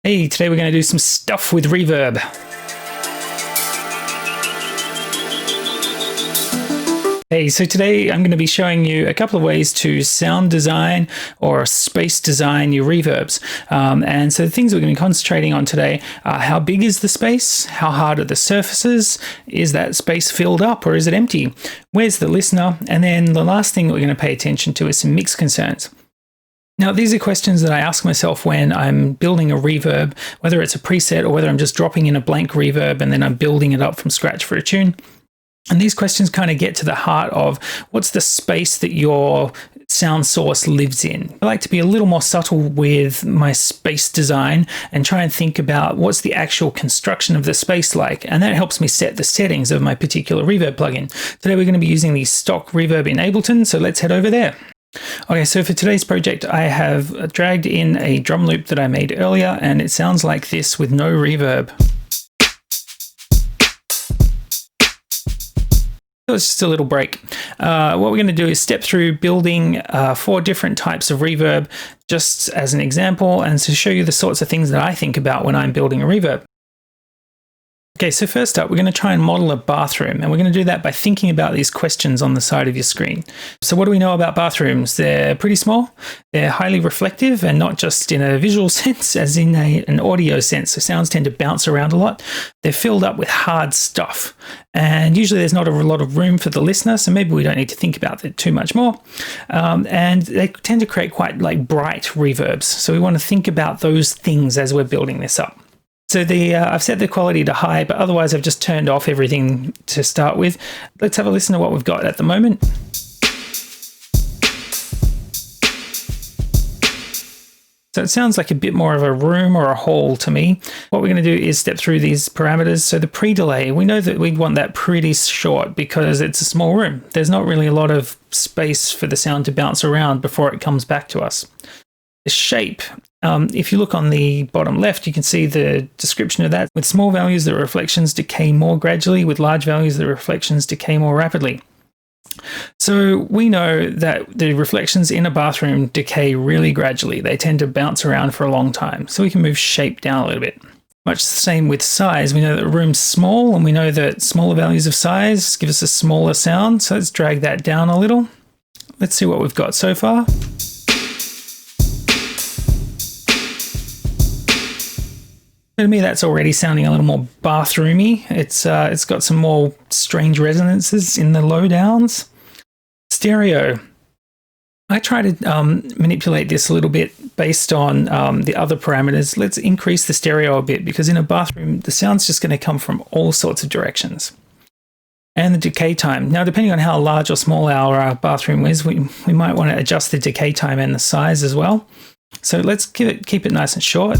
Hey, today we're going to do some stuff with Reverb. Hey, so today I'm going to be showing you a couple of ways to sound design or space design your reverbs. And so the things we're going to be concentrating on today are how big is the space? How hard are the surfaces? Is that space filled up or is it empty? Where's the listener? And then the last thing that we're going to pay attention to is some mix concerns. Now, these are questions that I ask myself when I'm building a reverb, whether it's a preset or whether I'm just dropping in a blank reverb and then I'm building it up from scratch for a tune. And these questions kind of get to the heart of what's the space that your sound source lives in. I like to be a little more subtle with my space design and try and think about what's the actual construction of the space like. And that helps me set the settings of my particular reverb plugin. Today, we're going to be using the stock reverb in Ableton. So let's head over there. Okay, so for today's project, I have dragged in a drum loop that I made earlier, and it sounds like this with no reverb. So it's just a little break. What we're going to do is step through building 4 different types of reverb, just as an example, and to show you the sorts of things that I think about when I'm building a reverb. Okay, so first up, we're going to try and model a bathroom, and we're going to do that by thinking about these questions on the side of your screen. So what do we know about bathrooms? They're pretty small, they're highly reflective, and not just in a visual sense, as in an audio sense. So sounds tend to bounce around a lot. They're filled up with hard stuff, and usually there's not a lot of room for the listener, so maybe we don't need to think about it too much more. And they tend to create quite like bright reverbs, so we want to think about those things as we're building this up. So I've set the quality to high, but otherwise I've just turned off everything to start with. Let's have a listen to what we've got at the moment. So it sounds like a bit more of a room or a hall to me. What we're going to do is step through these parameters. So the pre-delay, we know that we want that pretty short because it's a small room. There's not really a lot of space for the sound to bounce around before it comes back to us. The shape, if you look on the bottom left, you can see the description of that. With small values, the reflections decay more gradually. With large values, the reflections decay more rapidly. So we know that the reflections in a bathroom decay really gradually. They tend to bounce around for a long time. So we can move shape down a little bit. Much the same with size. We know that the room's small, and we know that smaller values of size give us a smaller sound. So let's drag that down a little. Let's see what we've got so far. To me, that's already sounding a little more bathroomy. It's got some more strange resonances in the low downs. Stereo. I try to manipulate this a little bit based on the other parameters. Let's increase the stereo a bit because in a bathroom, the sound's just going to come from all sorts of directions. And the decay time. Now, depending on how large or small our bathroom is, we might want to adjust the decay time and the size as well. So let's keep it nice and short.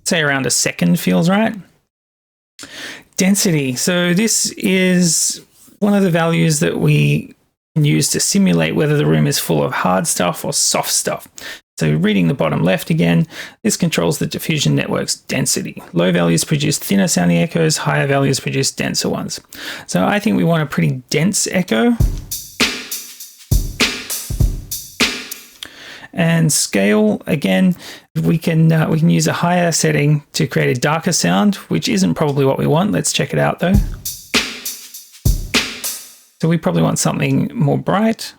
Say around a second feels right. Density. So this is one of the values that we can use to simulate whether the room is full of hard stuff or soft stuff. So reading the bottom left again, this controls the diffusion network's density. Low values produce thinner sounding echoes, higher values produce denser ones. So I think we want a pretty dense echo. And scale, again, we can use a higher setting to create a darker sound, which isn't probably what we want. Let's check it out though. So we probably want something more bright.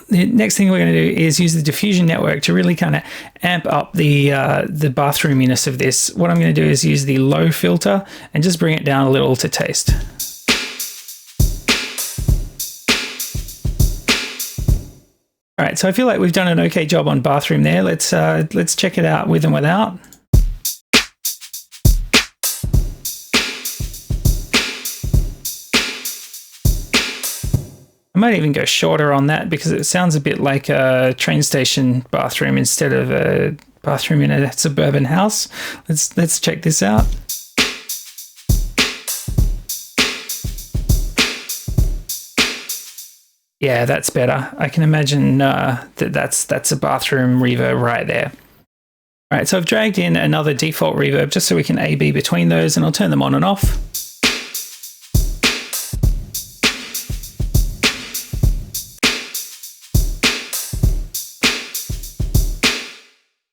The next thing we're going to do is use the diffusion network to really kind of amp up the bathroominess of this. What I'm going to do is use the low filter and just bring it down a little to taste. All right, so I feel like we've done an okay job on bathroom there. Let's check it out with and without. I might even go shorter on that because it sounds a bit like a train station bathroom instead of a bathroom in a suburban house. Let's check this out. Yeah, that's better. I can imagine that's a bathroom reverb right there. All right, so I've dragged in another default reverb just so we can A/B between those, and I'll turn them on and off.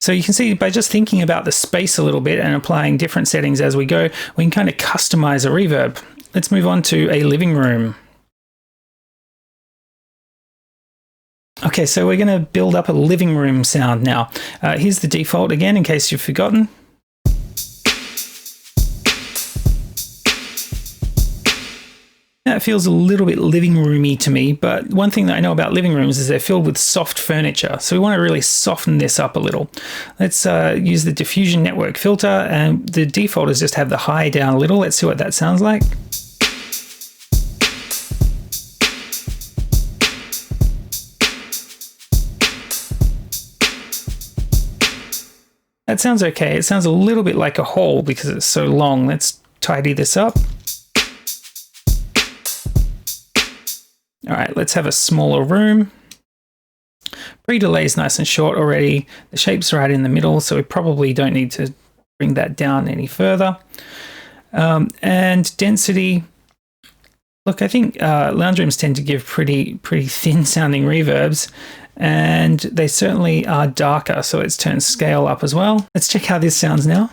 So you can see by just thinking about the space a little bit and applying different settings as we go, we can kind of customize a reverb. Let's move on to a living room. Okay, so we're going to build up a living room sound now. Here's the default again, in case you've forgotten. That feels a little bit living roomy to me, but one thing that I know about living rooms is they're filled with soft furniture, so we want to really soften this up a little. Let's use the diffusion network filter, and the default is just have the high down a little. Let's see what that sounds like. That sounds okay. It sounds a little bit like a hall because it's so long. Let's tidy this up. All right, let's have a smaller room. Pre-delay is nice and short already. The shape's right in the middle, so we probably don't need to bring that down any further. And density. Look, I think lounge rooms tend to give pretty thin sounding reverbs, and they certainly are darker, so let's turn scale up as well. Let's check how this sounds now.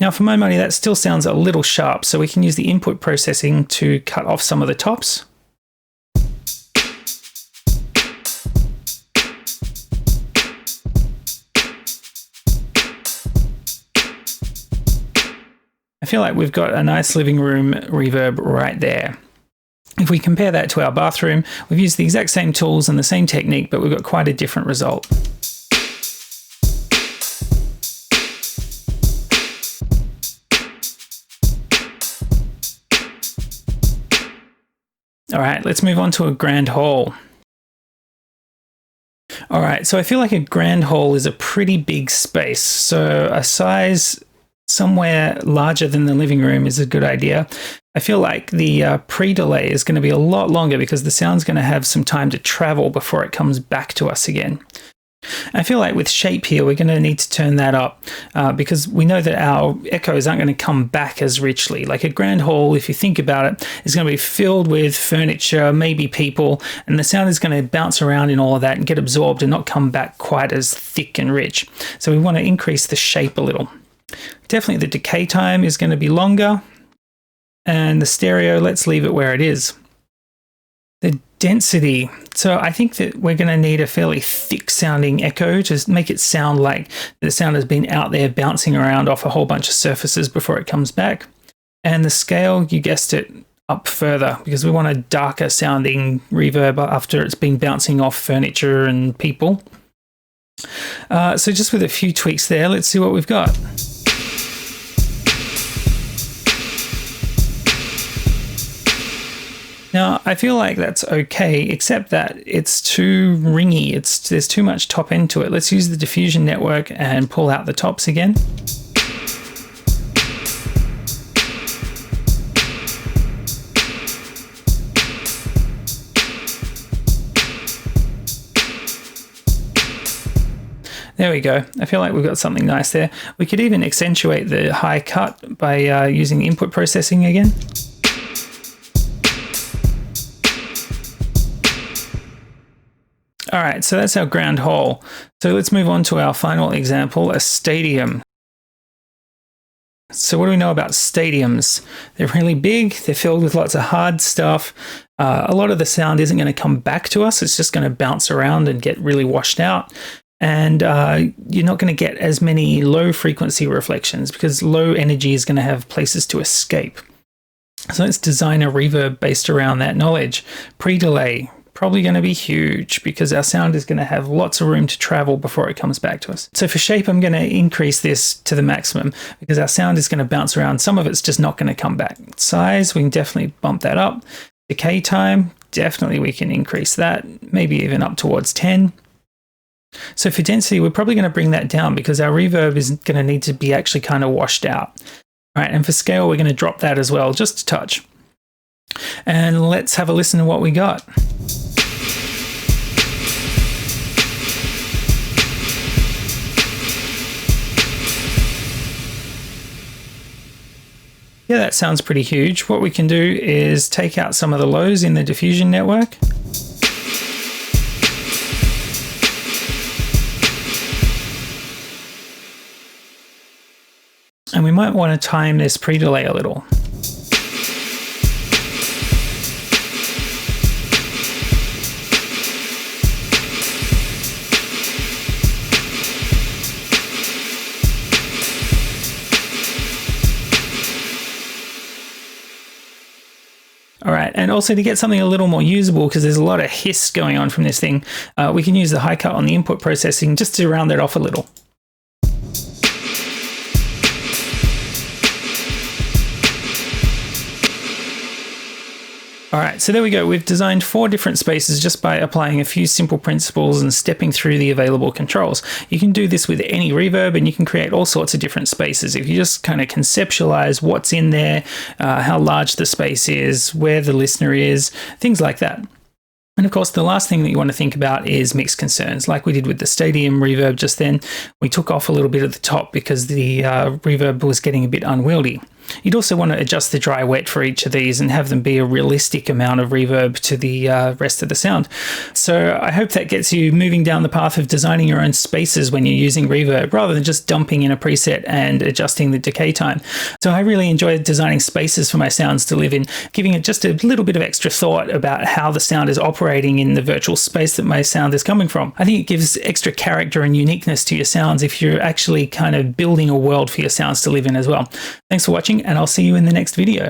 Now for my money, that still sounds a little sharp, so we can use the input processing to cut off some of the tops. I feel like we've got a nice living room reverb right there. If we compare that to our bathroom, we've used the exact same tools and the same technique, but we've got quite a different result. All right, let's move on to a grand hall. All right, so I feel like a grand hall is a pretty big space, so a size somewhere larger than the living room is a good idea. I feel like the pre-delay is going to be a lot longer because the sound's going to have some time to travel before it comes back to us again. I feel like with shape here, we're going to need to turn that up because we know that our echoes aren't going to come back as richly. Like a grand hall, if you think about it, is going to be filled with furniture, maybe people, and the sound is going to bounce around in all of that and get absorbed and not come back quite as thick and rich. So we want to increase the shape a little. Definitely the decay time is going to be longer, and the stereo, let's leave it where it is. The density. So I think that we're going to need a fairly thick sounding echo to make it sound like the sound has been out there bouncing around off a whole bunch of surfaces before it comes back. And the scale, you guessed it, up further because we want a darker sounding reverb after it's been bouncing off furniture and people. So just with a few tweaks there, let's see what we've got. Now, I feel like that's okay, except that it's too ringy. There's too much top end to it. Let's use the diffusion network and pull out the tops again. There we go. I feel like we've got something nice there. We could even accentuate the high cut by using input processing again. All right, so that's our grand hall. So let's move on to our final example, a stadium. So what do we know about stadiums? They're really big, they're filled with lots of hard stuff. A lot of the sound isn't going to come back to us, it's just going to bounce around and get really washed out. And you're not going to get as many low frequency reflections because low energy is going to have places to escape. So let's design a reverb based around that knowledge. Pre-delay. Probably going to be huge because our sound is going to have lots of room to travel before it comes back to us. So for shape, I'm going to increase this to the maximum because our sound is going to bounce around. Some of it's just not going to come back. Size, we can definitely bump that up. Decay time, definitely we can increase that, maybe even up towards 10. So for density, we're probably going to bring that down because our reverb is going to need to be actually kind of washed out. All right, and for scale, we're going to drop that as well, just a touch. And let's have a listen to what we got. Yeah, that sounds pretty huge. What we can do is take out some of the lows in the diffusion network. might want to time this pre-delay a little. All right, and also to get something a little more usable, because there's a lot of hiss going on from this thing, we can use the high cut on the input processing just to round it off a little. All right, so there we go. We've designed 4 different spaces just by applying a few simple principles and stepping through the available controls. You can do this with any reverb, and you can create all sorts of different spaces. If you just kind of conceptualize what's in there, how large the space is, where the listener is, things like that. And of course, the last thing that you want to think about is mix concerns. Like we did with the stadium reverb just then, we took off a little bit at the top because the reverb was getting a bit unwieldy. You'd also want to adjust the dry wet for each of these and have them be a realistic amount of reverb to the rest of the sound. So I hope that gets you moving down the path of designing your own spaces when you're using reverb, rather than just dumping in a preset and adjusting the decay time. So I really enjoyed designing spaces for my sounds to live in, giving it just a little bit of extra thought about how the sound is operating in the virtual space that my sound is coming from. I think it gives extra character and uniqueness to your sounds if you're actually kind of building a world for your sounds to live in as well. Thanks for watching, and I'll see you in the next video.